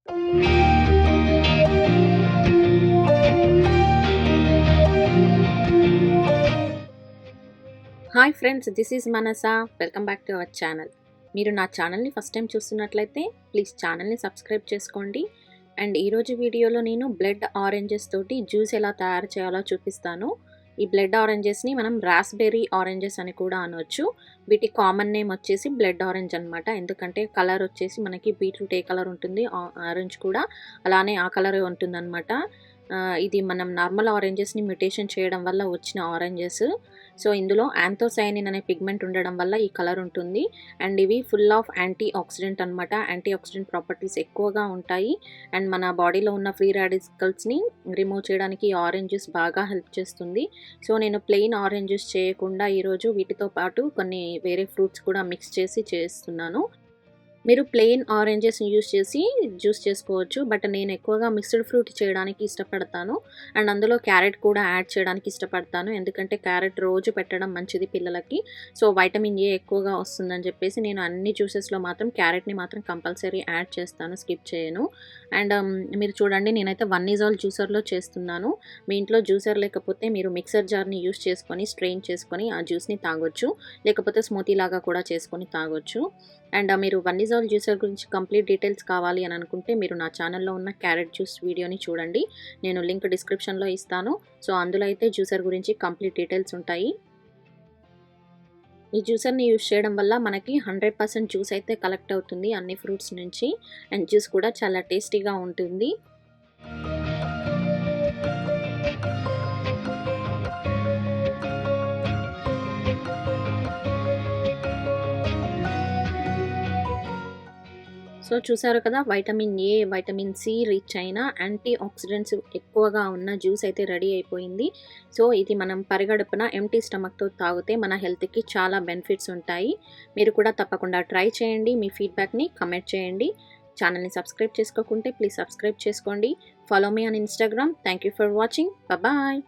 Hi friends, this is Manasa. Welcome back to our channel. మీరు నా ఛానల్ని first time చూస్తున్నట్లయితే ప్లీజ్ ఛానల్ని సబ్స్క్రైబ్ చేసుకోండి. అండ్ ఈరోజు వీడియోలో నేను బ్లడ్ ఆరెంజెస్ తోటి జ్యూస్ ఎలా తయారు చేయాలో చూపిస్తాను. ఈ బ్లడ్ ఆరెంజెస్ని మనం రాస్బెర్రీ ఆరెంజెస్ అని కూడా అనవచ్చు. వీటి కామన్ నేమ్ వచ్చేసి బ్లడ్ ఆరెంజ్ అనమాట. ఎందుకంటే కలర్ వచ్చేసి మనకి బీట్రూట్ ఏ కలర్ ఉంటుంది, ఆరెంజ్ కూడా అలానే ఆ కలర్ ఉంటుందన్నమాట. ఇది మనం నార్మల్ ఆరెంజెస్ని మ్యుటేషన్ చేయడం వల్ల వచ్చిన ఆరెంజెస్. సో ఇందులో యాంథోసైనిన్ అనే పిగ్మెంట్ ఉండడం వల్ల ఈ కలర్ ఉంటుంది. అండ్ ఇవి ఫుల్ ఆఫ్ యాంటీ ఆక్సిడెంట్ అనమాట. యాంటీ ఆక్సిడెంట్ ప్రాపర్టీస్ ఎక్కువగా ఉంటాయి. అండ్ మన బాడీలో ఉన్న ఫ్రీ రాడికల్స్ని రిమూవ్ చేయడానికి ఈ ఆరెంజ్ జ్యూస్ బాగా హెల్ప్ చేస్తుంది. సో నేను ప్లెయిన్ ఆరెంజ్ జ్యూస్ చేయకుండా ఈరోజు వీటితో పాటు కొన్ని వేరే ఫ్రూట్స్ కూడా మిక్స్ చేసి చేస్తున్నాను. మీరు ప్లెయిన్ ఆరెంజెస్ యూస్ చేసి జ్యూస్ చేసుకోవచ్చు, బట్ నేను ఎక్కువగా మిక్స్డ్ ఫ్రూట్ చేయడానికి ఇష్టపడతాను. అండ్ అందులో క్యారెట్ కూడా యాడ్ చేయడానికి ఇష్టపడతాను, ఎందుకంటే క్యారెట్ రోజు పెట్టడం మంచిది పిల్లలకి. సో వైటమిన్ ఏ ఎక్కువగా వస్తుందని చెప్పేసి నేను అన్ని జ్యూసెస్లో మాత్రం క్యారెట్ని మాత్రం కంపల్సరీ యాడ్ చేస్తాను, స్కిప్ చేయను. అండ్ మీరు చూడండి, నేనైతే 1:1 జ్యూసర్లో చేస్తున్నాను. మీ ఇంట్లో జ్యూసర్ లేకపోతే మీరు మిక్సర్ జార్ని యూస్ చేసుకొని స్ట్రెయిన్ చేసుకొని ఆ జ్యూస్ని తాగొచ్చు, లేకపోతే స్మూతీ లాగా కూడా చేసుకొని తాగొచ్చు. అండ్ మీరు 1:1 జ్యూసర్ గురించి కంప్లీట్ డీటెయిల్స్ కావాలి అని అనుకుంటే మీరు నా ఛానల్లో ఉన్న క్యారెట్ జ్యూస్ వీడియోని చూడండి. నేను లింక్ డిస్క్రిప్షన్లో ఇస్తాను. సో అందులో అయితే జ్యూసర్ గురించి కంప్లీట్ డీటెయిల్స్ ఉంటాయి. ఈ జ్యూసర్ని యూస్ చేయడం వల్ల మనకి 100% జ్యూస్ అయితే కలెక్ట్ అవుతుంది అన్ని ఫ్రూట్స్ నుంచి. అండ్ జ్యూస్ కూడా చాలా టేస్టీగా ఉంటుంది. సో చూసారు కదా, vitamin A, vitamin C rich అయిన యాంటీ ఆక్సిడెంట్స్ ఎక్కువగా ఉన్న జ్యూస్ అయితే రెడీ అయిపోయింది. సో ఇది మనం పరిగడుపున ఎంటీ స్టమక్తో తాగితే మన హెల్త్కి చాలా బెనిఫిట్స్ ఉంటాయి. మీరు కూడా తప్పకుండా ట్రై చేయండి. మీ ఫీడ్బ్యాక్ని కమెంట్ చేయండి. ఛానల్ని సబ్స్క్రైబ్ చేసుకోకుంటే ప్లీజ్ సబ్స్క్రైబ్ చేసుకోండి. Follow me on Instagram. Thank you for watching. Bye.